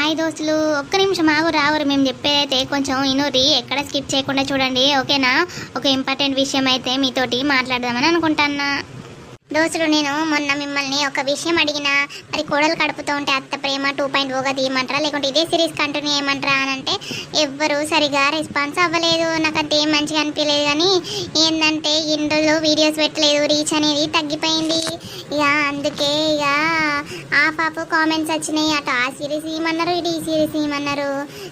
Hi దోస్తులు, ఒక్క నిమిషం ఆగు రావురు. మేము చెప్పేదైతే కొంచెం ఇనురి, ఎక్కడ స్కిప్ చేయకుండా చూడండి, ఓకేనా? ఒక ఇంపార్టెంట్ విషయం అయితే మీతోటి మాట్లాడదామని అనుకుంటున్నా. దోస్తులు, నేను మొన్న మిమ్మల్ని ఒక విషయం అడిగినా, మరి కోడలు కడుపుతూ ఉంటే అత్త ప్రేమ 2.0గా తీయమంటారా లేకుంటే ఇదే సిరీస్ కంటిన్యూ చేయమంటారా అని అంటే ఎవ్వరు సరిగా రెస్పాన్స్ అవ్వలేదు. నాకు అంత ఏం మంచిగా అనిపించలేదు. కానీ ఏంటంటే ఇందులో వీడియోస్ పెట్టలేదు, రీచ్ అనేది తగ్గిపోయింది. ఇక అందుకే ఇక ఆఫ్ కామెంట్స్ వచ్చినాయి. అటు ఆ సిరీస్ ఇవ్వమన్నారు, ఇటు ఈ సిరీస్ ఇవ్వమన్నారు.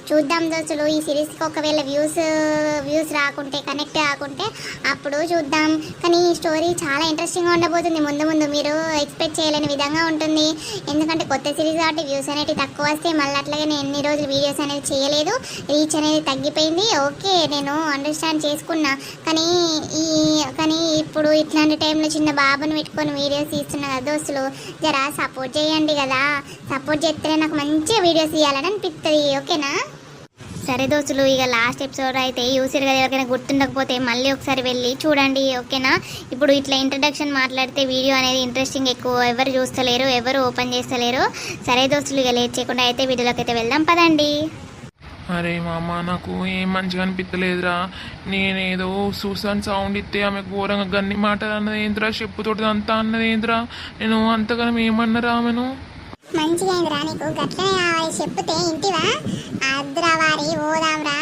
చూద్దాం దోస్తులు, ఈ సిరీస్కి ఒకవేళ వ్యూస్ రాకుంటే, కనెక్ట్ కాకుంటే అప్పుడు చూద్దాం. కానీ ఈ స్టోరీ చాలా ఇంట్రెస్టింగ్గా ఉండబోతుంది. ముందు ముందు మీరు ఎక్స్పెక్ట్ చేయలేని విధంగా ఉంటుంది. ఎందుకంటే కొత్త సిరీస్ కాబట్టి వ్యూస్ అనేవి తక్కువ వస్తే, మళ్ళీ అట్లాగే నేను ఎన్ని రోజులు వీడియోస్ అనేది చేయలేదు, రీచ్ అనేది తగ్గిపోయింది. ఓకే, నేను అండర్స్టాండ్ చేసుకున్నా. కానీ ఇప్పుడు ఇట్లాంటి టైంలో చిన్న బాబుని పెట్టుకొని వీడియోస్ తీస్తున్నా కదా దోస్తులు, జరా సపోర్ట్ చేయండి కదా. సపోర్ట్ చేస్తేనే నాకు మంచిగా వీడియోస్ తీయాలని అనిపిస్తుంది, ఓకేనా? సరే దోస్తులు, ఇక లాస్ట్ ఎపిసోడ్ అయితే యూసర్ కదా, ఎవరికైనా గుర్తుండకపోతే మళ్ళీ ఒకసారి వెళ్ళి చూడండి, ఓకేనా? ఇప్పుడు ఇట్లా ఇంట్రడక్షన్ మాట్లాడితే వీడియో అనేది ఇంట్రెస్టింగ్ ఎక్కువ ఎవరు చూస్తలేరు, ఎవరు ఓపెన్ చేస్తలేరు. సరే దోస్తులు, ఇక లేట్ చేయకుండా అయితే వీడియోలోకి అయితే వెళ్దాం పదండి. అరే మామ, నాకు ఏం మంచిగా అనిపించలేదురా. నేనేదో చూసాను, సౌండ్ ఇస్తే ఆమె ఘోరంగా గన్ని మాటలు అన్నది ఏంద్రా, చెప్పుతోటి అంతా అన్నది ఏంద్రా. నేను అంతగానం ఏమన్నారా ఆమెను? మంచిగా అయిందిరా, నీకు గట్లనే కావాలి చెప్తే ఇంటివా? అద్దురా వారి ఓదాంరా.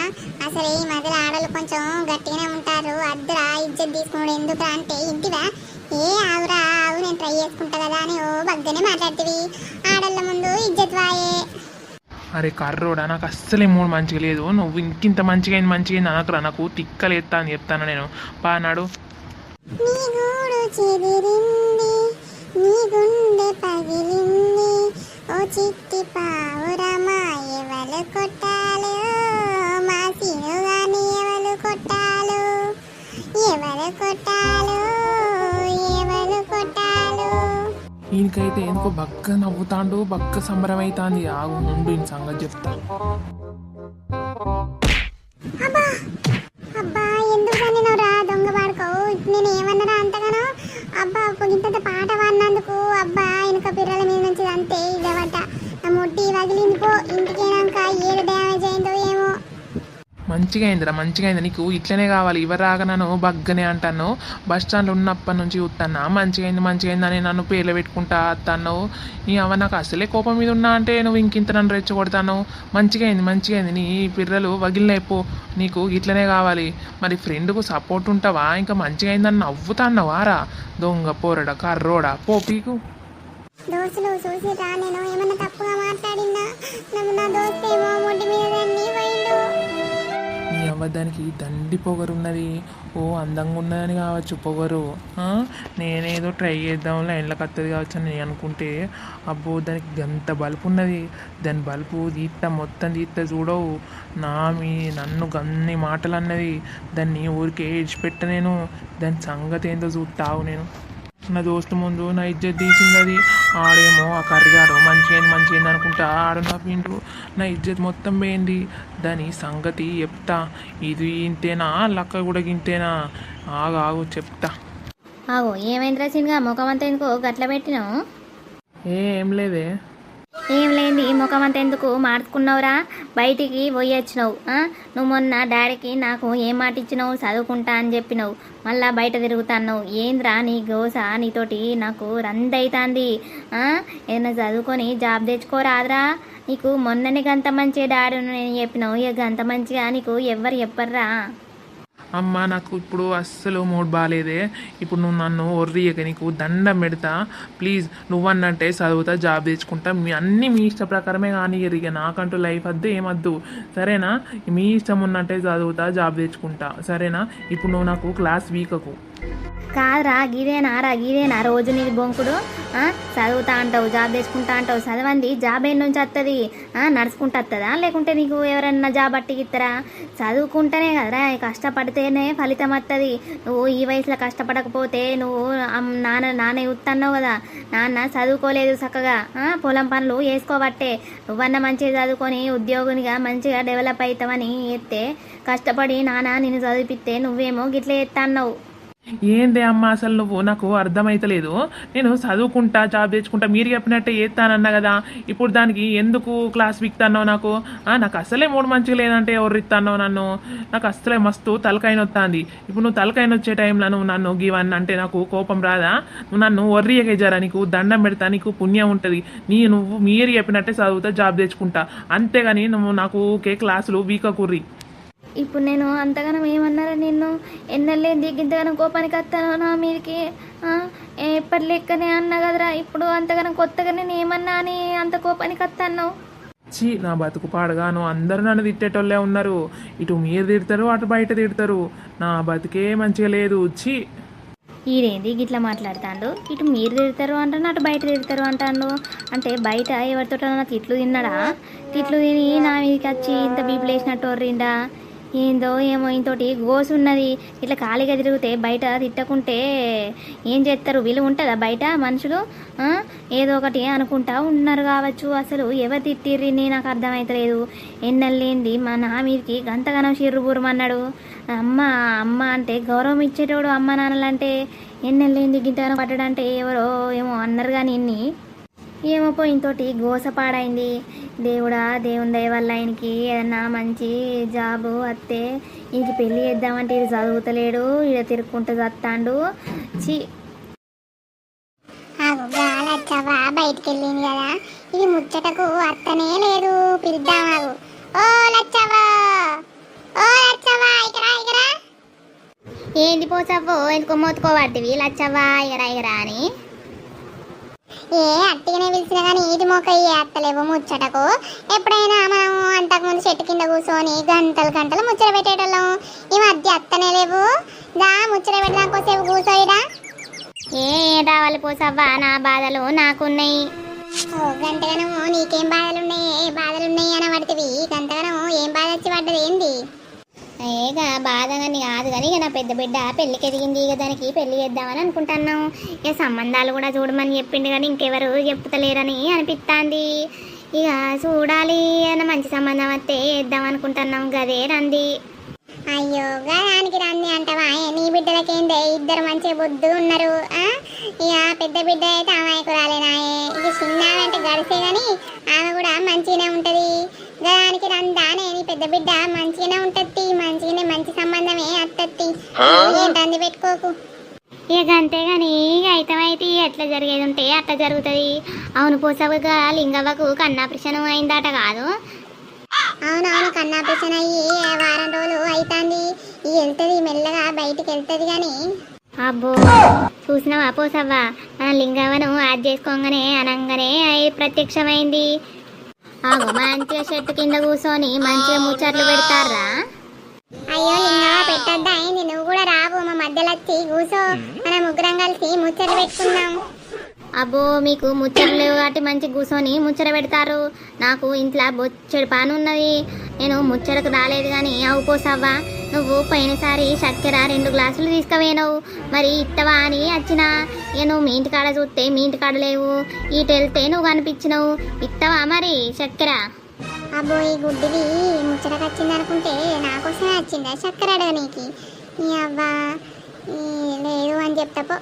అసలు ఈ మధ్యలో ఆడలు కొంచెం గట్టిగానే ఉంటారు. అద్దురా, ఇజ్జత్ తీసుకున్నాడు ఎందుకురా అంటే ఇంటివా? ఆవురా ఆవు, నేను ట్రై చేసుకుంటా కదా అని ఓ బగ్గనే మాట్లాడుతుంది. ఆడళ్ళ ముందు ఇజ్జత్ వాయే. అరే కర్రోడా, నాకు అస్సలే మూడు మంచిగా లేదు. నువ్వు ఇంకింత మంచిగా అయింది అనకరా, నాకు తిక్కలేస్తా అని చెప్తాను నేను. పానాడు నీ గూడు చెదిరింది, నీ గుండె పగిలింది, ఓ చిట్టి పావురమా ఎవలు కొట్టాలు, మా సినుగాని ఎవలు కొట్టాలు, ఎవలు కొట్టాలు, ఎవలు కొట్టాలు. ఈయనకైతే ఎందుకో బగ్గ నవ్వుతాండు, బగ్గ సంబరం అవుతాంది. ఆగు ఉండు, ఈయన సంగతి చెప్తా. అబ్బా అబ్బా, ఎందుకు చదివినవురా దొంగ పాడుకోవు? నేను ఏమన్నారా అంతగానో? అబ్బా, ఇంత పాట పాడినందుకు అబ్బా వెనుక పిర్రల మీద నుంచి అంతే ఇదవట. నా ముట్టి వగిలింది పో. ఇంటికేనాక ఏడు డ్యామేజ్ అయిందో ఏమో. మంచిగా అయింది. నీకు ఇట్లనే కావాలి. ఎవరు రాగా నన్ను బగ్గనే అంటాను. బస్ స్టాండ్లో ఉన్నప్పటి నుంచి చూస్తాను. మంచిగా అయింది అని నన్ను పేర్లు పెట్టుకుంటా అన్నావు. నీ అవ నాకు అసలే కోపం మీద ఉన్నా అంటే నువ్వు ఇంకింత నన్ను రెచ్చగొడతాను. మంచిగా అయింది. నీ పిర్రలు వగిలినైపో. నీకు ఇట్లనే కావాలి. మరి ఫ్రెండ్కు సపోర్ట్ ఉంటావా? ఇంకా మంచిగా అయిందని నవ్వుతాన్నావా రా దొంగ పోరడ కర్రోడా, పో పీకు. దోస్తులు చూసిరా, నేను ఏమన్నా తప్పుగా మాట్లాడినా? నా దోస్తు ఏమో ముడ్డి మీద పోయిండు. నీ అవ్వదానికి దండి పొగరున్నది. ఓ అందంగా ఉన్నదని కావచ్చు పొగరు. నేనేదో ట్రై చేద్దాం లైన్లకు వస్తుంది కావచ్చు అని నేను అనుకుంటే, అబ్బో దానికి గంత బలుపు ఉన్నది. దాని బలుపు మొత్తం తీస్తా చూడవు. నన్ను గన్ని మాటలు అన్నది. దాన్ని ఊరికే ఏడ్చిపెట్ట నేను. దాని సంగతి ఏందో చూస్తావు నేను. నా దోస్తు ముందు నా ఇజ్జత్ తీసింది అది. ఆడేమో ఆ కర్రిగాడు మంచిగా అనుకుంటా ఆడు నా పిండు. నా ఇజ్జత్ మొత్తం పోయింది. దాని సంగతి చెప్తా. ఇది ఇంతేనా, లక్క కూడా ఇంతేనా? ఆగు చెప్తా. ఆగో, ఏమైందిరా సినిగా ముఖం అంతా ఎందుకు గట్ల పెట్టినావు? ఏం లేదే. ఏం లేని ముఖం అంతా ఎందుకు మార్చుకున్నావురా? బయటికి పోయొచ్చినావు. నువ్వు మొన్న డాడీకి నాకు ఏం మాట ఇచ్చినావు? చదువుకుంటా అని చెప్పినావు. మళ్ళా బయట తిరుగుతున్నావు. ఏంద్రా నీ గోస? నీతోటి నాకు రందైతాంది. ఏదైనా చదువుకొని జాబ్ తెచ్చుకోరాదురా? నీకు మొన్ననే గంత మంచి డాడీ నేను చెప్పినావు. ఇక గంత మంచిగా నీకు ఎవ్వరు చెప్పర్రా? అమ్మ, నాకు ఇప్పుడు అస్సలు మూడ్ బాగాలేదే. ఇప్పుడు నువ్వు నన్ను ఒర్రియక, నీకు దండం పెడతా. ప్లీజ్, నువ్వన్నంటే చదువుతా, జాబ్ తెచ్చుకుంటా. అన్నీ మీ ఇష్ట ప్రకారమే కానీ ఇక నాకంటూ లైఫ్ వద్దు, ఏమద్దు, సరేనా? మీ ఇష్టం ఉన్నట్టే చదువుతా, జాబ్ తెచ్చుకుంటా, సరేనా? ఇప్పుడు నువ్వు నాకు క్లాస్ వీకకు. కాదురా, గీదేనా రోజు నీ బొంకుడు? చదువుతా అంటావు, జాబ్ తెచ్చుకుంటా అంటావు. చదవండి జాబ్ ఏం నుంచి వస్తుంది? నడుచుకుంటూ వస్తుందా లేకుంటే నీకు ఎవరన్నా జాబ్ అట్టిగిస్తారా? చదువుకుంటేనే కదరా, కష్టపడితేనే ఫలితం వస్తుంది. నువ్వు ఈ వయసులో కష్టపడకపోతే నువ్వు నాన్న చూస్తున్నావు కదా. నాన్న చదువుకోలేదు చక్కగా, పొలం పనులు వేసుకోబట్టే. నువ్వన్నా మంచిగా చదువుకొని ఉద్యోగునిగా మంచిగా డెవలప్ అవుతావని ఎత్తే కష్టపడి నాన్న నిన్ను చదివిపిస్తే నువ్వేమో గిట్ల ఎత్తా అన్నావు. ఏందే అమ్మ అసలు నువ్వు నాకు అర్థమైతలేదు. నేను చదువుకుంటా జాబ్ తెచ్చుకుంటా మీరు చెప్పినట్టే చేస్తానన్నా కదా, ఇప్పుడు దానికి ఎందుకు క్లాస్ వీక్తాన్నావు నాకు? నాకు అసలే మూడు మంచిగా లేదంటే ఎవరు ఇస్తాన్నావు నన్ను? నాకు అసలే మస్తు తలకాయ నొత్తాంది. ఇప్పుడు నువ్వు తలకాయ నొచ్చే టైంలో నువ్వు నన్ను గీవన్నీ అంటే నాకు కోపం రాదా? నువ్వు నన్ను వర్రియకేజారా? నీకు దండం పెడతా, నీకు పుణ్యం ఉంటుంది. నువ్వు మీరు చెప్పినట్టే చదువుతా జాబ్ తెచ్చుకుంటా, అంతేగాని నువ్వు నాకు ఊకే క్లాసులు వీక కుర్రి. ఇప్పుడు నేను అంతగానం ఏమన్నారా నిన్ను? ఎన్నెళ్ళేంది ఇంతగానం కోపానికి వస్తాను నా మీదకి? ఎప్పటి లెక్కనే అన్నా కదరా, ఇప్పుడు అంతగానం కొత్తగా నేను ఏమన్నా అని అంత కోపానికి వస్తాను? చీ, నా బతుకు పాడగాను. అందరూ నన్ను తిట్టేటోళ్ళే ఉన్నారు. ఇటు మీరు తిడతారు, అటు బయట తిడతారు. నా బతుకే మంచిగా లేదు. చీ. ఈడేంది గిట్లా మాట్లాడుతాండు? ఇటు మీరు తిడతారు అంటాను, అటు బయట తిడతారు అంటాను. అంటే బయట ఎవరితో నాకు తిట్లు తిన్నాడా? తిట్లు తిని నా మీదకి వచ్చి ఇంత బీపులు వేసినట్టు వర్రిండా? ఏందో ఏమో ఇంతోటి గోసు ఉన్నది. ఇట్లా ఖాళీగా తిరిగితే బయట తిట్టకుంటే ఏం చేస్తారు? వీళ్ళు ఉంటుందా బయట మనుషులు? ఏదో ఒకటి అనుకుంటా ఉన్నారు కావచ్చు. అసలు ఎవరు తిట్టిర్రి నాకు అర్థమవుతలేదు. ఎన్నెళ్ళేంది మా నా మీదకి గంతగానం చిర్రుబురమన్నాడు. అమ్మ అమ్మ అంటే గౌరవం ఇచ్చేటోడు అమ్మ నాన్నలంటే ఎన్నెళ్ళేంది గింతగానం పట్టడంటే ఎవరో ఏమో అన్నారు కానీ ఇన్ని ఏమో పోయినతోటి గోసపాడైంది. దేవుడా, దేవుని దయ వల్ల ఆయనకి ఏదన్నా మంచి జాబు వస్తే ఈయనకి పెళ్ళి చేద్దామంటే ఇది చదువుతలేడు, ఇడ తిరుక్కుంటూ చస్తాడు. చి లచ్చవ్వ బయటికి వెళ్ళింది కదా, ఇది ముచ్చటకు అర్థనే లేదు. పిలుద్దామాగు. ఓ లచ్చవ్వ, ఓ లచ్చవ్వ, ఇకరా. ఏంది పోసవ్వో, ఎందుకో మోతుకోబట్టివి లచ్చవ్వ ఇగరా అని? అట్టిగానే పిలిచిన కానీ ఇది మొక్కయ్యి అత్తలేవు ముచ్చటకు. ఎప్పుడైనా మనం అంతకుముందు చెట్టు కింద కూర్చొని గంటలు ముచ్చట పెట్టేటోళ్ళం. ఈ మధ్య అత్తనే లేవు. దా ముచ్చట పెట్టడం కోసేపు కూర్చోయిడా. ఏం రావాలి పోసవ్వా, నా బాధలు నాకున్నాయి. గంటగానము నీకేం బాధలున్నాయి? ఏ బాధలున్నాయి అని పడుతుంది. గంటగానము ఏం బాధ వచ్చి పడ్డది ఏంది? ఏగా బాధగాని కాదు కానీ ఇక నా పెద్ద బిడ్డ పెళ్ళికి ఎదిగింది. ఇక దానికి పెళ్లి చేద్దామని అనుకుంటున్నాం. ఇక సంబంధాలు కూడా చూడమని చెప్పిండు కానీ ఇంకెవరు చెప్తలేరని అనిపిస్తుంది. ఇక చూడాలి, అన్న మంచి సంబంధం వస్తే వేద్దాం అనుకుంటున్నాం. గదే రంది. అయ్యో దానికి రంది అంటవా? నీ బిడ్డలకేందే ఇద్దరు మంచి బుద్ధి ఉన్నారు. ఇక పెద్ద బిడ్డ అయితే అమాయకురాలేనాయే. ఇక చిన్న అంటే గడిసే కానీ ఆమె కూడా మంచిగానే ఉంటది. దానికి రందానే నీ పెద్ద బిడ్డ మంచిగానే ఉంటది. మంచిగానే మంచి సంబంధమే అత్తత్తి. ఏంటంది పెట్టుకోకు. ఇక అంతేగాని అయితే ఎట్లా జరిగేది ఉంటే అట్లా జరుగుతుంది. అవును పోసవగా లింగవ్వకు కన్నాపరేషన్ అయిందట కాదు? అవునవును, కన్నాపరేషన్ అయ్యి వారం రోజులు అవుతుంది. వెళ్తుంది మెల్లగా బయటికి వెళ్తుంది కానీ. అబ్బో చూసినావా పోసవ్వా, మన లింగవ్వను యాడ్ చేసుకోగానే అనంగానే ప్రత్యక్షమైంది. మంచిగా చెట్టు కింద కూర్చొని మంచిగా ముచ్చట్లు పెడతారా? అయ్యో లింగవ్వ పెట్టద్దా అయింది, నువ్వు కూడా రావు మా మధ్యలో వచ్చి కూర్చో, మన ముగ్గురం కలిసి ముచ్చట్లు పెట్టుకుందాం. అబ్బో మీకు ముచ్చట్లు లేవు కాబట్టి మంచి కూర్చొని ముచ్చట పెడతారు. నాకు ఇంట్లో బొచ్చడి పని ఉన్నది, నేను ముచ్చటకు రాలేదు కానీ. అవు పోసవ్వా, నువ్వు పోయినసారి చక్కెర 2 గ్లాసులు తీసుకుపోయినావు, మరి ఇత్తవా అని వచ్చినా. ఇక నువ్వు మీ ఇంటికాడ చూస్తే మీ ఇంటికాడ లేవు, ఇటు వెళ్తే నువ్వు కనిపించినావు. ఇత్తవా మరి చక్కెర? అబ్బో ఈ గుడ్డిది ముచ్చటకు వచ్చింది అనుకుంటే నాకోసమే వచ్చిందా చక్కెర అడగనీకి? అబ్బా లేదు అని చెప్తాపో.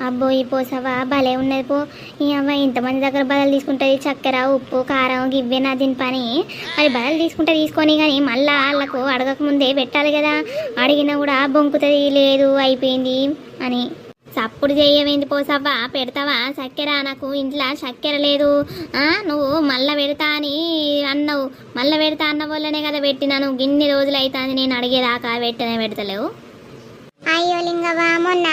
అబ్బో ఈ పోసవా భలే ఉన్నది పో. ఈ అవ్వ ఇంతమంది దగ్గర బదులు తీసుకుంటుంది చక్కెర ఉప్పు కారం ఇవ్వేనా దీని పని. మరి బదులు తీసుకొని కానీ మళ్ళా వాళ్ళకు అడగక ముందే పెట్టాలి కదా. అడిగినా కూడా బొంకుతుంది లేదు అయిపోయింది అని. చప్పుడు చేయవేంది పోసవ్వా, పెడతావా చక్కెర? నాకు ఇంట్లో చక్కెర లేదు. నువ్వు మళ్ళా పెడతా అని అన్నావు, మళ్ళీ పెడతా అన్న వల్లనే కదా పెట్టినాను. గిన్ని రోజులు అవుతుంది నేను అడిగేదాకా పెడతలేవు. అయ్యో లింగవ్వ, మొన్న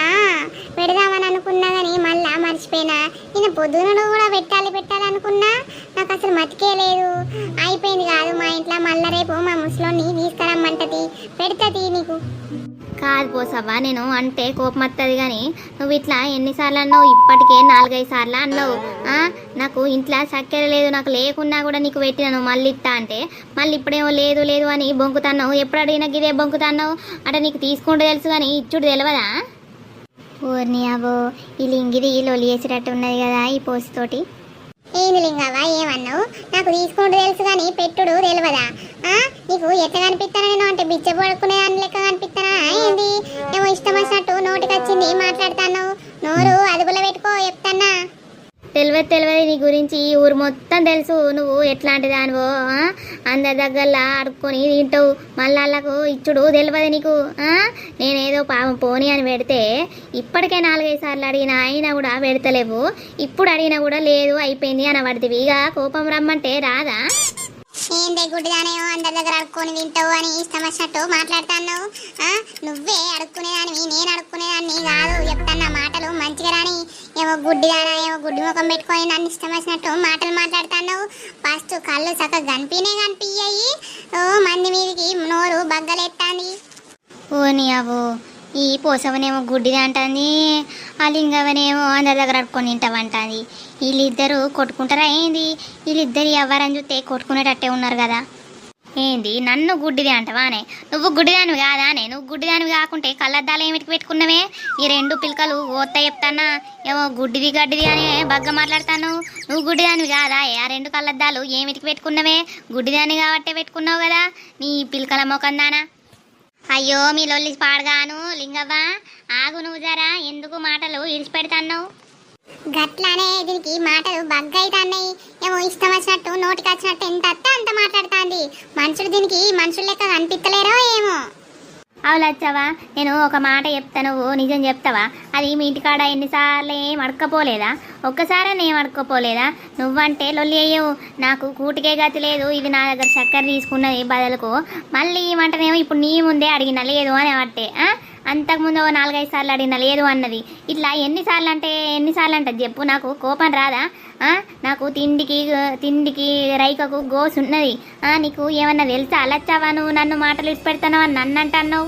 పెడదామని అనుకున్నా కానీ మళ్ళా మర్చిపోయినా. నేను పొద్దున కూడా పెట్టాలనుకున్నా, నాకు అసలు మతికే లేదు. అయిపోయింది కాదు మా ఇంట్లో. మళ్ళీ రేపు మా ముసలోని తీసుకురమ్మంటది, పెడతది నీకు. కాదు పోసవ్వా, నేను అంటే కోపం వస్తుంది కానీ నువ్వు ఇట్లా ఎన్నిసార్లు అన్నావు? ఇప్పటికే 4-5 సార్లు అన్నావు. నాకు ఇంట్లో చక్కెర లేదు, నాకు లేకున్నా కూడా నీకు పెట్టినాను మళ్ళీ ఇస్తా అంటే, మళ్ళీ ఇప్పుడేమో లేదు అని బొంకుతున్నావు. ఎప్పుడు అడిగినా ఇదే బొంకుతున్నావు అంటే నీకు తీసుకుంటూ తెలుసు కానీ ఇచ్చుడు తెలియదా? ఊరిని అవో ఈ లింగిది లొలి వేసేటట్టు ఉన్నది కదా ఈ పోసుతోటి. ఏంది లింగవ్వ ఏమన్నావు? నాకు తీసుకుంటూ తెలుసు కానీ పెట్టుడు తెలియదా? నీకు ఎట్లా కనిపిస్తానా నేను? అంటే బిచ్చ పడుకునే దాని లెక్క కనిపిస్తానా ఏంది? ఏమో ఇష్టం వచ్చినట్టు నోటికి వచ్చింది మాట్లాడతాను. నోరు అదుపులో పెట్టుకో చెప్తానా. తెలియదు నీ గురించి ఈ ఊరు మొత్తం తెలుసు. నువ్వు ఎట్లాంటి దానివో అందరి దగ్గరలా అడుక్కొని తింటావు, మళ్ళీ వాళ్ళకు ఇచ్చుడు తెలియదు నీకు. నేనేదో పాపం పోనీ అని పెడితే ఇప్పటికే 4-5 సార్లు అడిగినా అయినా కూడా పెడతలేవు. ఇప్పుడు అడిగినా కూడా లేదు అయిపోయింది అని పడుతుంది. ఇక కోపం రమ్మంటే రాదా? ఏందే గుడ్డిదానేమో అందరి దగ్గర అడుక్కొని తింటావు అని ఇష్టం వచ్చినట్టు మాట్లాడుతున్నావు. నువ్వే అడుక్కునేదానివి, నేను అడుక్కునేదాన్ని కాదు. చెప్తాన్నా మాటలు మంచిగా రాని. ఏమో గుడ్డిదానా, ఏమో గుడ్డి ముఖం పెట్టుకొని నన్ను ఇష్టం వచ్చినట్టు మాటలు మాట్లాడుతున్నావు. ఫస్ట్ కళ్ళు చక్కగా కనిపించాయి. మంది మీదకి నోరు బగ్గలెత్తాంది. ఓ నీ అవో, ఈ పోసవనేమో గుడ్డిది అంటుంది, ఆ లింగవనేమో అందరి దగ్గర అడుక్కొని తింటావంటుంది. వీళ్ళిద్దరూ కొట్టుకుంటారా ఏంది? వీళ్ళిద్దరు ఎవరని చూస్తే కొట్టుకునేటట్టే ఉన్నారు కదా. ఏంది నన్ను గుడ్డిది అంటవానే? నువ్వు గుడ్డిదానివి కాదానే? నువ్వు గుడ్డిదానివి కాకుంటే కళ్ళద్దాలు ఏమిటికి పెట్టుకున్నావే? ఈ 2 పిలకలు ఓత్త చెప్తానా? ఏమో గుడ్డిది గడ్డిది అని బగ్గ మాట్లాడతాను. నువ్వు గుడ్డిదానివి కాదా? ఆ 2 కళ్ళద్దాలు ఏమిటికి పెట్టుకున్నావే? గుడ్డిదాన్ని కాబట్టే పెట్టుకున్నావు కదా నీ పిలకల మొకందానా. అయ్యో మీ లొల్లి పాడగాను. లింగవ్వ ఆగు నువ్వు జరా, ఎందుకు మాటలు ఇడిచిపెడతాన్నావు? గట్లానే దీనికి మాటలు బగ్గైతాన్నాయి. ఏమో ఇష్టం వచ్చినట్టు నోటికి వచ్చినట్టు ఎంత అత్తే అంత మాట్లాడుతుంది. మనుషులు దీనికి మనుషులు లెక్క కనిపించలేరో ఏమో. అవులచ్చవా, నేను ఒక మాట చెప్తా, నువ్వు నిజం చెప్తావా? అది మీ ఇంటికాడ ఎన్నిసార్లు ఏం అడకపోలేదా? ఒక్కసారి ఏం అడకపోలేదా? నువ్వంటే లొల్లి అయ్యవు. నాకు కూటికే గతి లేదు. ఇది నా దగ్గర చక్కెర తీసుకున్నది బదులుకు మళ్ళీ ఏమంటనేమో ఇప్పుడు నీ ముందే అడిగిన లేదు అని అట్టే. అంతకుముందు 4-5 సార్లు అడిగిన లేదు అన్నది. ఇట్లా ఎన్నిసార్లు అంటది చెప్పు? నాకు కోపం రాదా? నాకు తిండికి రైకకు గోసు ఉన్నది. నీకు ఏమన్నా తెలుసా? అలచ్చావా నువ్వు నన్ను మాటలు ఇచ్చిపెడతావు అని నన్ను అంటున్నావు.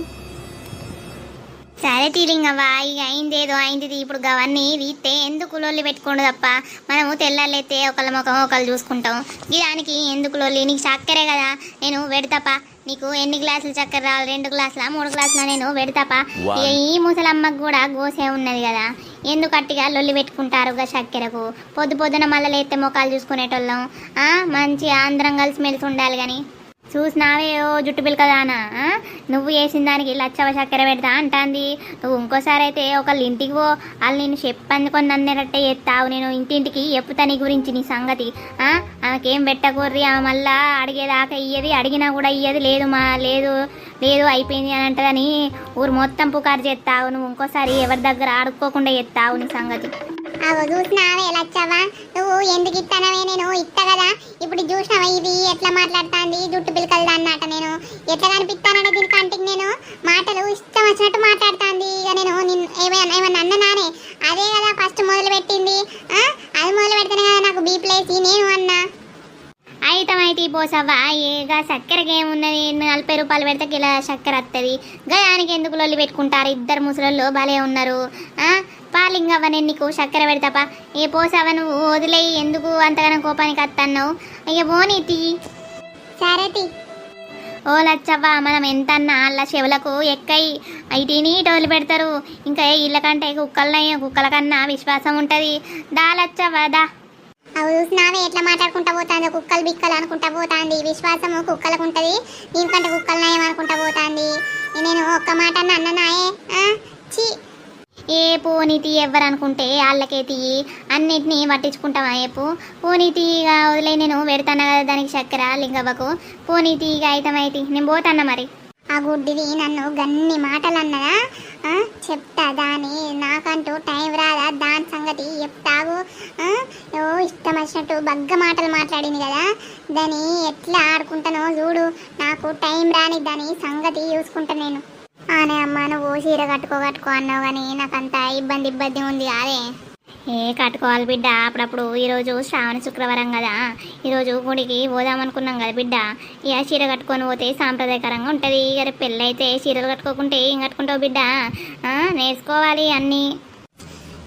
సరే తీరింగవ్వా, ఇక అయిందేదో అయింది. ఇప్పుడు అవన్నీ తీస్తే ఎందుకు లొల్లి పెట్టుకోండు తప్ప మనము తెల్లాలైతే ఒకళ్ళ ముఖం ఒకళ్ళు చూసుకుంటాం. దానికి ఎందుకు లొల్లి? నీకు చక్కెరే కదా నేను పెడతాపా. నీకు ఎన్ని గ్లాసులు చక్కెర రావాలి? 2 గ్లాసులా 3 గ్లాసులా నేను పెడతాపా. ఇక ఈ ముసలమ్మకు కూడా గోసే ఉన్నది కదా, ఎందుకు అట్టిగా లొల్లి పెట్టుకుంటారుగా చక్కెరకు? పొద్దున మళ్ళీ లేస్తే ముఖాలు చూసుకునేటోళ్ళం. మంచిగా అందరం కలిసి మెలిసి ఉండాలి. కానీ చూసినావే ఓ జుట్టు పిలకదానా, నువ్వు వేసిన దానికి లచ్చవ చక్కెర పెడతా అంటాంది. నువ్వు ఇంకోసారి అయితే ఒకళ్ళు ఇంటికి పో, వాళ్ళు నేను చెప్పందుకొని నన్నేటట్టే చేస్తావు. నేను ఇంటింటికి చెప్తా నీ గురించి, నీ సంగతి. ఆమెకేం పెట్టకూర్రి, ఆమె మళ్ళా అడిగేదాకా ఇయ్యది, అడిగినా కూడా ఇయ్యది. లేదు అయిపోయింది అని అంటదని ఊరు మొత్తం పుకారు చేస్తావు. నువ్వు ఇంకోసారి ఎవరి దగ్గర ఆడుకోకుండా చేస్తావు నీ సంగతి. అవు చూసినావే లచ్చవ్వ, నువ్వు ఎందుకు ఇస్తానవే? నేను ఇస్తా కదా. ఇప్పుడు చూసినావా ఇది ఎట్లా మాట్లాడుతుంది? జుట్టు పిలకలదా అన్నట. నేను ఎట్లా కనిపిస్తానంటే దీని కంటికి నేను మాటలు ఇష్టం వచ్చినట్టు మాట్లాడుతుంది. ఇక నేను ఏమన్నా అన్ననానే? అదే కదా ఫస్ట్ మొదలు పెట్టింది. అది మొదలు పెడితేనే కదా నాకు బీప్లేసి నేను అన్నా. అయితే పోసవ్వా, ఏగా చక్కెరకి ఏమున్నది? 40 రూపాయలు పెడితే కిలో చక్కెర వస్తుంది. గయానికి ఎందుకు లొల్లి పెట్టుకుంటారు? ఇద్దరు ముసలోళ్ళు భలే ఉన్నారు. పాలింగవ్వ, నేను నీకు చక్కెర పెడతాపా. ఏ పోసవ్వ, నువ్వు వదిలేయి, ఎందుకు అంతగానో కోపానికి వస్తున్నావు? ఇక పోనీతి. సరే తి. ఓ లచ్చవ్వ, మనం ఎంతన్నా వాళ్ళ చెవులకు ఎక్కయి అయితేని టోలు పెడతారు. ఇంకా ఇళ్ళ కంటే కుక్కల కన్నా విశ్వాసం ఉంటుంది. దా లచ్చవ్వ దా. అవి చూసినావే ఎట్లా మాట్లాడుకుంటా పోతుంది? కుక్కలు బిక్కలు అనుకుంటా పోతుంది. విశ్వాసము కుక్కలకు ఉంటుంది, దీనికంటే కుక్కలు నయం అనుకుంటా పోతుంది. నేను ఒక్క మాట అన్ననాయే. చి ఏ పోనీతి ఎవ్వరు అనుకుంటే వాళ్ళకే తీయి, అన్నిటినీ పట్టించుకుంటావా? ఏపు పోనీతిగా వదిలే, నేను పెడతాను కదా దానికి చక్కెర లింగవ్వకు. పోనీతిగా అయితమైతి, నేను పోతాను మరి. ఆ గుడ్డిది నన్ను గన్ని మాటలు అన్నదా? చెప్తా దాని, నాకంటూ టైం రాదా దాని సంగతి చెప్తావు. ఇష్టం వచ్చినట్టు బగ్గ మాటలు మాట్లాడింది కదా, దాన్ని ఎట్లా ఆడుకుంటానో చూడు. నాకు టైం రాని దాని సంగతి చూసుకుంటా నేను. అనే అమ్మ, నువ్వు చీర కట్టుకో అన్నావు కానీ నాకంత ఇబ్బంది ఉంది కాదే. కట్టుకోవాలి బిడ్డ అప్పుడప్పుడు. ఈరోజు శ్రావణ శుక్రవారం కదా, ఈరోజు గుడికి పోదామనుకున్నాం కదా బిడ్డ. ఇక చీర కట్టుకొని పోతే సాంప్రదాయకరంగా ఉంటుంది. ఇక పెళ్ళి అయితే చీరలు కట్టుకోకుంటే ఏం కట్టుకుంటావు బిడ్డ? నేర్చుకోవాలి అన్నీ.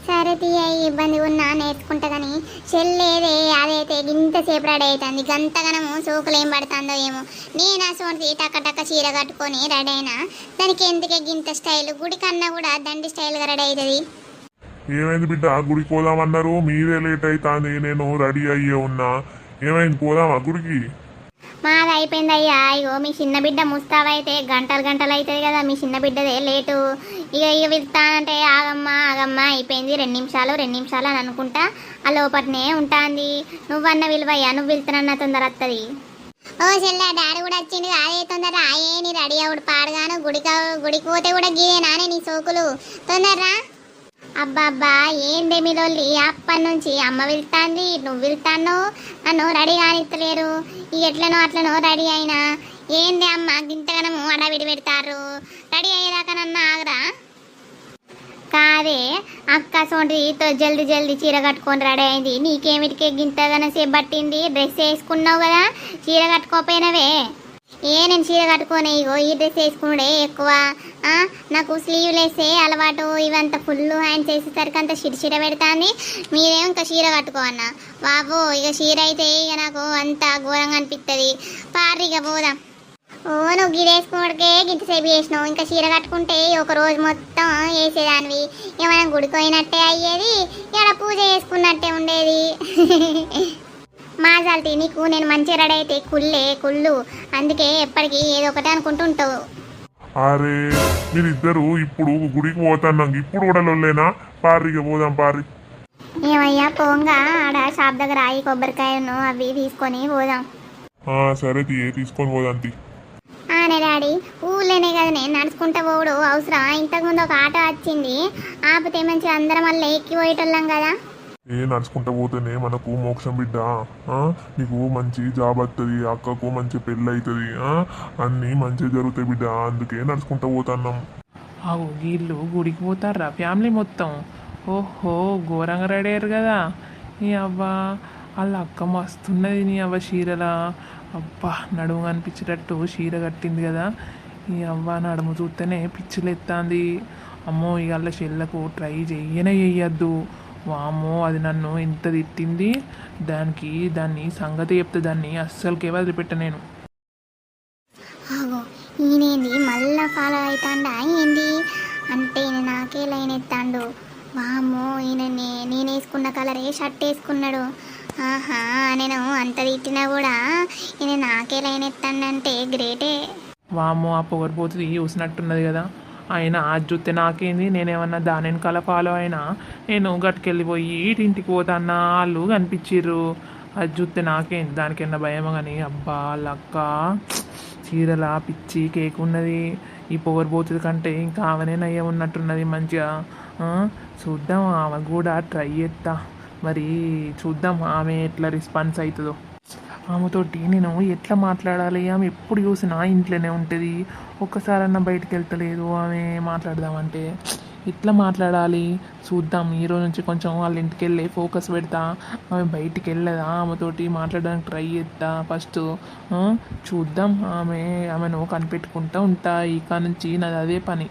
సరే తీయ, ఇబ్బంది ఉన్నా నేర్చుకుంటా. కానీ చెల్లేదే అదైతే ఇంతసేపు రెడీ అవుతుంది. గంతగనము సోకులు ఏం పడుతుందో ఏమో. నేను సోటి టక్క చీర కట్టుకొని రెడీ అయినా దానికి ఎందుకే గింత స్టైల్? గుడి కన్నా కూడా దండి స్టైల్గా రెడీ అవుతుంది. ఏమైంది బిడ్డ గుడికి పోదామన్నారు మీరే లేట్ అవుతుంది నేను రెడీ అయ్యే ఉన్నా ఏమైంది పోదామా గుడికి మాది అయిపోయిందయ్యా. ఇగో మీ చిన్న బిడ్డ ముస్తాబైతే గంటలు గంటలు అవుతుంది కదా, మీ చిన్న బిడ్డదే లేటు. ఇక వెళ్తానంటే ఆగమ్మ అయిపోయింది 2 నిమిషాలు అని అనుకుంటా ఆ లోపట్నే ఉంటుంది. నువ్వన్న విలువయ్యా, నువ్వు వెళ్తానన్న తొందర వస్తుంది. ఓ చెల్లె డాడీ కూడా వచ్చింది అదే తొందర అయ్యే నీ రెడీ అవుడు పాడగాను గుడికి పోతే కూడా గీదేనానే నీ సోకులు తొందరరా. అబ్బా ఏందే మీలోళ్ళి అప్పటి నుంచి అమ్మ వెళ్తాంది నువ్వు వెళ్తాను నన్ను రెడీ కానిత్తలేరు. ఇక ఎట్లనో అట్లనో రెడీ అయినా ఏంది అమ్మ గింతగనము అడవిడి పెడతారు రెడీ అయ్యేదాకా నన్ను ఆగరా. కాదే అక్క సోంటితో జల్దీ చీర కట్టుకొని రెడీ అయింది. నీకేమిటికే గింతగానే సేపు పట్టింది, డ్రెస్ వేసుకున్నావు కదా చీర కట్టుకోపోయినవే. నేను చీర కట్టుకొని ఇగో ఈ డ్రెస్ వేసుకున్నాడే ఎక్కువ. నాకు స్లీవ్లెస్ అలవాటు, ఇవంతా ఫుల్ హ్యాండ్స్ వేసేసరికి అంత చిర పెడతాంది. మీరేమో ఇంకా చీర కట్టుకోవన్నా బాబు. ఇక చీర అయితే ఇక నాకు అంత ఘోరంగా అనిపిస్తుంది. పారిగా పోదాం. ఓ నువ్వు గిరి వేసుకున్నకే గింతసేపు చేసినావు, ఇంకా చీర కట్టుకుంటే ఒక రోజు మొత్తం వేసేదానివి. ఏమైనా గుడిపోయినట్టే అయ్యేది, ఇక్కడ పూజ చేసుకున్నట్టే ఉండేది. మాజాల్తీ నీకు నేను మంచి రెడీ అయితే కుళ్ళు, అందుకే ఎప్పటికీ ఏదో ఒకటి అనుకుంటుంటావు. అరే మీరిద్దరు ఇప్పుడు గుడికి పోతాన్నాం ఇప్పుడు కూడా లొల్లేనా పారిగా పోదాం పారి. ఏమయ్యా పోంగా ఆడ షాప్ దగ్గర ఆయి కొబ్బరికాయను అవి తీసుకొని పోదాం. సరే తీసుకొని పోదాం తీ. ఆనే డాడీ ఊళ్ళోనే కదా నేను నడుచుకుంటా పోవడు అవసరం. ఇంతకుముందు ఒక ఆటో వచ్చింది ఆపితే మంచి అందరం మళ్ళీ ఎక్కి పోయేటోళ్ళం కదా. నడుచుకుంటా పోతేనే మనకు మోక్షం బిడ్డ. నీకు మంచి జాబ్ వస్తుంది, అక్కకు మంచి పెళ్ళి అవుతుంది, అన్నీ మంచిగా జరుగుతాయి బిడ్డ. అందుకే నడుచుకుంటా పోతున్నాం. వీళ్ళు గుడికి పోతారా ఫ్యామిలీ మొత్తం? ఓహో ఘోరంగా రెడీ అయ్యారు కదా. నీ అవ్వ వాళ్ళ అక్క మస్తున్నది. నీ అవ్వ చీరలా అబ్బా నడుము కనిపించేటట్టు చీర కట్టింది కదా. ఈ అవ్వ నడుము చూస్తేనే పిచ్చులు ఎత్తాంది. అమ్మో ఇక వాళ్ళ చెల్లకు ట్రై చెయ్యొద్దు. వామ్మో అది నన్ను ఎంత తిట్టింది. దాన్ని సంగతి చెప్తే దాన్ని అస్సలకే వదిలిపెట్ట నేను. ఈయనేంది మళ్ళా ఫాలో అవుతాండా ఏంది అంటే ఈయన నాకే లైన్ ఎత్తాండు. వామ్మో ఈయన నేను వేసుకున్న కలరే షర్ట్ వేసుకున్నాడు. ఆహా నేను అంత తిట్టినా కూడా ఈయన నాకే లైన్ ఎత్తాండంటే గ్రేటే. వామ్మో ఆ పొగరబోతుంది చూసినట్టున్నది కదా. అయినా అది చూస్తే నాకేంది, నేనేమన్నా దాని వెనకాల ఫాలో అయినా నేను గట్టుకెళ్ళిపోయి ఇంటికి పోతాన్నా వాళ్ళు కనిపించిర్రు. అది చూస్తే నాకేంది దానికన్నా భయమో కానీ. అబ్బా లక్క చీరలా పిచ్చి కేక్ ఉన్నది. ఈ పొగరబోతుంది కంటే ఇంకా ఆమెనే నయ్య ఉన్నట్టున్నది మంచిగా. చూద్దాం ఆమె కూడా ట్రై చేస్తా. మరి చూద్దాం ఆమె ఎట్లా రెస్పాన్స్ అవుతుందో. ఆమెతోటి నేను ఎట్లా మాట్లాడాలి? ఆమె ఎప్పుడు చూసినా ఇంట్లోనే ఉంటుంది, ఒక్కసారన్నా బయటికి వెళ్తలేదు. ఆమె మాట్లాడదామంటే ఎట్లా మాట్లాడాలి చూద్దాం. ఈరోజు నుంచి కొంచెం వాళ్ళ ఇంటికి వెళ్ళి ఫోకస్ పెడతా. ఆమె బయటికి వెళ్ళదా, ఆమెతోటి మాట్లాడడానికి ట్రై చేస్తా ఫస్ట్. చూద్దాం ఆమెను కనిపెట్టుకుంటూ ఉంటా. ఇక నుంచి నాది అదే పని.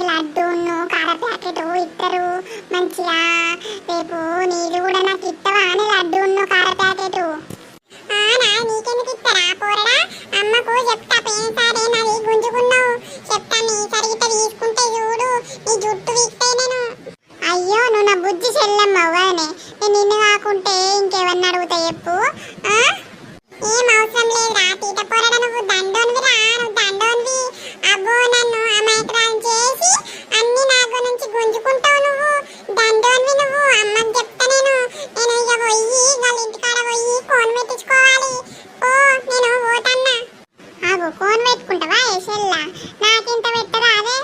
లడ్డూను కార ప్యాకెట్ ఇద్దరు మంచిగా. రేపు నీళ్ళు కూడా నాకు ఇస్తావా అని లడ్డూను కార ప్యాకెట్. నీకెందుకు ఇస్తారా పోరడా? అమ్మకు చెప్తా పేసారే నాది గుంజుకున్నావు చెప్తాను. సరిగిత తీసుకుంటే చూడు నీ జుట్టు వీక్తాయి నేను. అయ్యో నువ్వు నా బుజ్జి చెల్లమ్మవ్వనే. నేను నిన్ను కాకుంటే ఇంకెవరిని అడుగుతా చెప్పు. ఏం అవసరం లేదురా తీట పోరడా, నువ్వు దండోన్విరా, నువ్వు దండోన్వి. అబ్బో నన్ను అమాయకురాలు చేసి అన్ని నా గురించి గుంజుకుంటావు నువ్వు. దండోన్వి నువ్వు. అమ్మకి చెప్తా నేను ఇక పోయి వాళ్ళ ఇంటికాడ పోయి కోన్ పెట్టించుకోవాలి. ఓ నేను పోతన్నా. ఆగు కోన్ పెట్టుకుంటావా ఏసెల్లా? నాకింత పెట్టదా అదే?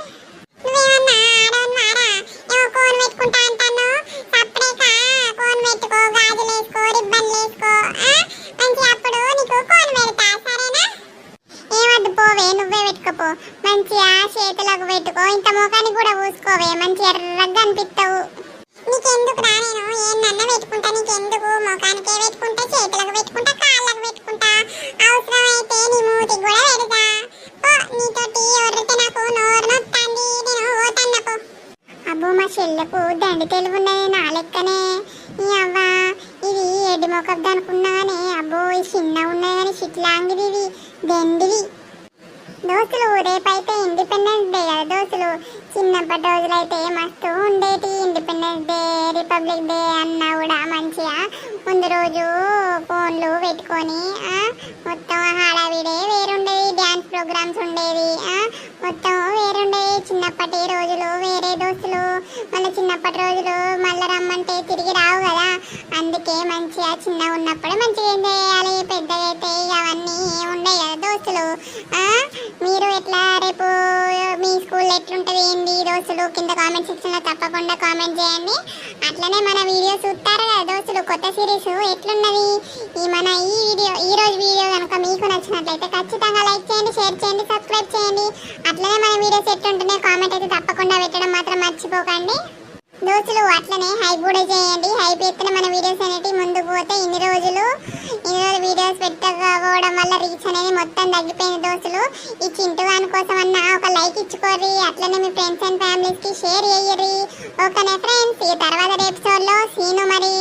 నువ్వేమన్నా ఆడవన్వారా? ఏమో కోన్ పెట్టుకుంటా అంటాను. సపరేక కోన్ పెట్టుకో, గాజులు వేసుకో, రిబ్బన్లు వేసుకో. మంచిగా అప్పుడు నీకు కోన్ పెడతా సరేనా? ఏమద్దు పోవే, నువ్వే పెట్టుకోపో. మంచిగా చేతులకు పెట్టుకో, ఇంత ముఖానికి కూడా పూసుకోవే, మంచి ఎర్రగా అనిపిస్తావు. నీకెందుకు రా, నేను ఏమన్నా పెట్టుకుంటా. నీకెందుకు? ముఖానికే పెట్టుకుంటా, చేతులకు పెట్టుకుంటా, కాళ్ళకు పెట్టుకుంటా. అవసరమైతే నీ మూతికి కూడా పెడతా. నీతోటి ఎవరితే నాకు నోరు నొత్తాంది, నేను పోతాన్నపో. అబ్బో మా చెల్లకు దండి తెలుగున్నది నా లెక్కనే. ఈ అవ్వ ఇది ఎడ్డి మొక్కకు దాని జాంగిరివి దెండివి. దోస్తులు రేపైతే ఇండిపెండెన్స్ డే కదా దోస్తులు. చిన్నప్పటి రోజులైతే మస్తు ఉండేటి. ఇండిపెండెన్స్ డే, రిపబ్లిక్ డే అన్నా కూడా మంచిగా ముందు రోజు ఫోన్లు పెట్టుకొని మొత్తం హడావిడే వేరుండేది. డ్యాన్స్ ప్రోగ్రామ్స్ ఉండేవి, మొత్తం వేరుండేవి. చిన్నప్పటి రోజులు వేరే దోస్తులు. మళ్ళీ చిన్నప్పటి రోజులు మళ్ళీ రమ్మంటే తిరిగి రావు కదా. అందుకే మంచిగా చిన్నగా ఉన్నప్పుడే మంచిగా ఏం చేయాలి. పెద్దగా అయితే అవన్నీ ఉండేవి కదా దోస్తులు. మీరు ఎట్లా రేపు మీ స్కూల్ ఎట్లుంటుంది ఏంది దోస్తులు కింద కామెంట్ సెక్షన్లో తప్పకుండా కామెంట్ చేయండి. అట్లనే మన వీడియో చూస్తారు కదా దోస్తులు, కొత్త సిరీస్ ఎట్లున్నది ఈ రోజు వీడియో కనుక మీకు నచ్చినట్లయితే ఖచ్చితంగా లైక్ చేయండి, షేర్ చేయండి, సబ్స్క్రైబ్ చేయండి. అట్లనే మన వీడియోస్ ఎట్లుంటున్నాయి కామెంట్ అయితే తప్పకుండా పెట్టడం మాత్రం మర్చిపోకండి దోస్తులు. అట్లనే హైప్ కూడా చేయండి. హైప్ ఎత్తున మన వీడియోస్ అనేవి ముందుకు పోతే ఇన్ని రోజులు వీడియోస్ పెట్టకపోవడం వల్ల రీచ్ అనేది మొత్తం తగ్గిపోయింది దోస్తులు. ఈ చింటుగాని కోసం అన్న ఒక లైక్ ఇచ్చుకోర్రి. అట్లనే మీ ఫ్రెండ్స్ అండ్ ఫ్యామిలీస్ కి షేర్ చేయర్రి. ఓకేనా ఫ్రెండ్స్? ఈ తర్వాత ఎపిసోడ్ లో సీను మరి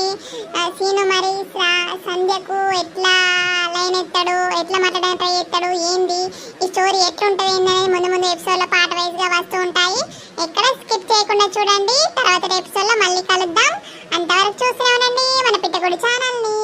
సంధ్యకు ఎట్లా లైన్ ఎత్తాడు, ఎట్లా మాట్లాడడానికి ట్రై చేస్తాడు, ఏంది ఈ స్టోరీ ఎట్లుంటది ఏందనేది ముందు ఎపిసోడ్ లో పార్ట్ వైజ్ గా వస్తూ ఉంటాయి. ఎక్కడ స్కిప్ చేయకుండా చూడండి. తర్వాత ఎపిసోడ్ లో మళ్ళీ కలుద్దాం. అంతవరకు చూస్తూనే ఉండండి మన పిట్టగుడి ఛానల్ ని.